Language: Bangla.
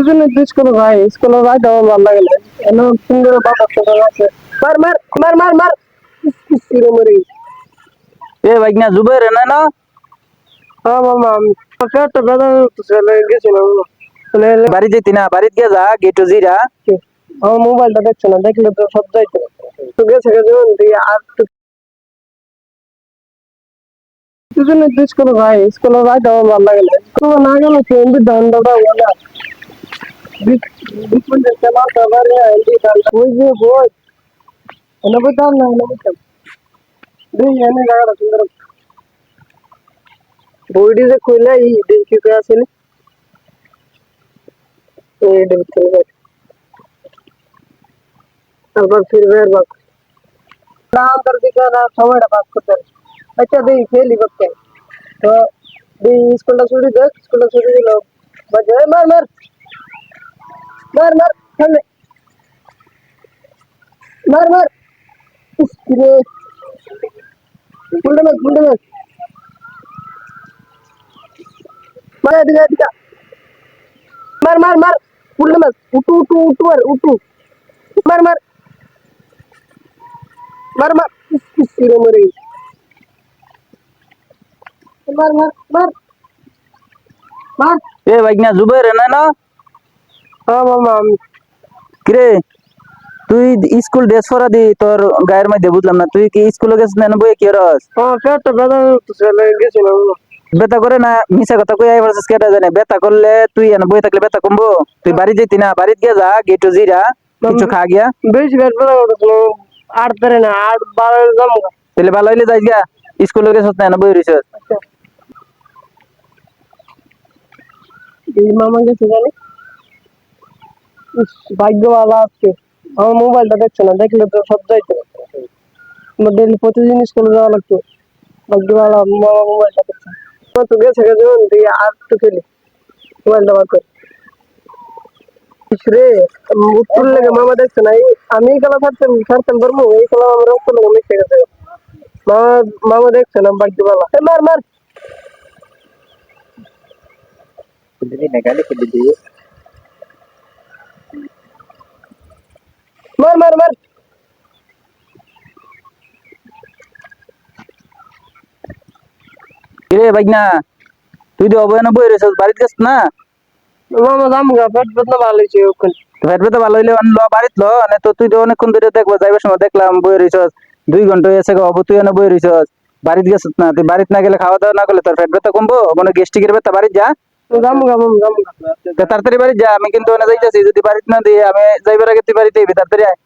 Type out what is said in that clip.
স্কুলে ভাই স্কুলে যাইতে আমার ভালো লাগে না এনে সুন্দর বাবা আছে মার মার মার মার মার কিরে মরি এ ভাইগনা জুবাইর না না হ্যাঁ মামা আমি একটা বেদা চলে গেছিলাম বাড়ি যেতি না বাড়িতে গিয়ে যা গেটো জিরা আমার মোবাইলটা দেখছে না দেখলে তো সব যাইতো তো গেছে গেছে দিয়ে আর দুজনে স্কুলে ভাই স্কুলে যাইতে আমার ভালো লাগে না স্কুলে না গেলে ফ্রেন্ড ধান্দাটা বলে বিপুলের খেলা সবারে এন্ডি ধান্দা ওই যে বই এনে বইতাম না এনে বইতাম দুই এনে জায়গাটা সুন্দর বইটি যে কইলা এই দেখি কে আসেনি এই দেখতে তারপর ফিরবে আর বাক না আন্তর দিকে না সময়টা পাস করতে আচ্ছা দেই ফেলি করতে তো দেই স্কুলটা ছুটি দিল বাজে মার মার মার মার সামনে মার মার কিরে ফুলটা মার মার এদিকে এদিকে মার মার মার ফুলটা মার উঠু আর উঠু মার মার মার মার কিরে মরে মার মার মার মার এ ভাইগনা জুবাইর না না হ্যাঁ মামা আমি কিরে তুই স্কুল ড্রেস পরা দি তোর গায়ের মধ্যে বুঝলাম না তুই কি স্কুলে গেছিস না বই কি রস একটা বেদা চলে গেছিলাম বেতা করে না মিছা কথা কই আই ভার্সেস কেটা জানে বেতা করলে তুই এনে বই থাকলে বেতা কমবো তুই বাড়ি যেতি না বাড়িতে গিয়ে যা গেটো জিরা কিছু খা গিয়া বেশি বেদ বেলা আট ধরে না আট বারো জম তাহলে ভালো হইলে যাই গিয়া স্কুলে গেছিস না বই রইছিস এই মামা গেছে জানি ভাগ্যওয়ালা আজকে আমার মোবাইলটা দেখছে না দেখলে তো সব যাইতো ডেলি প্রতিদিন স্কুলে যাওয়া লাগতো ভাগ্যওয়ালা মামা মোবাইলটা দেখছে তো গেছে গেছে দিয়ে আর তো খেলি মোবাইলটা বার করে রে উত্তর লেগে মামা দেখছে না আমি এই খেলা ছাড়তাম ধরবো এই খেলা আমার উত্তর লেগে মিশে গেছে মামা মামা দেখছে না ভাগ্যওয়ালা মার মার মার মার মার কিরে ভাইগনা তুই তো অবহেলা বই রইছিস বাড়িতে গেছিস না মামা জামগা পেট বেদনা ভালো হয়েছে ওখানে পেট ব্যথা ভালো হইলে ল বাড়িত ল না তো তুই তো অনেকক্ষণ ধরে দেখবো যাইবার সময় দেখলাম বই রইছস 2 ঘন্টা হয়েছে হবো তুই এনে বই রইছস বাড়িতে গেছিস না তুই বাড়িতে না গেলে খাওয়া দাওয়া না করলে তোর পেট ব্যথা কমবো কোনো গ্যাস্ট্রিকের ব্যথা বাড়িতে যা জামগা তাড়াতাড়ি বাড়ি যা আমি কিন্তু যাইতেছি যদি বাড়িতে না দিয়ে আমি যাইবার আগে তুই বাড়িতে তাড়াতাড়ি আয়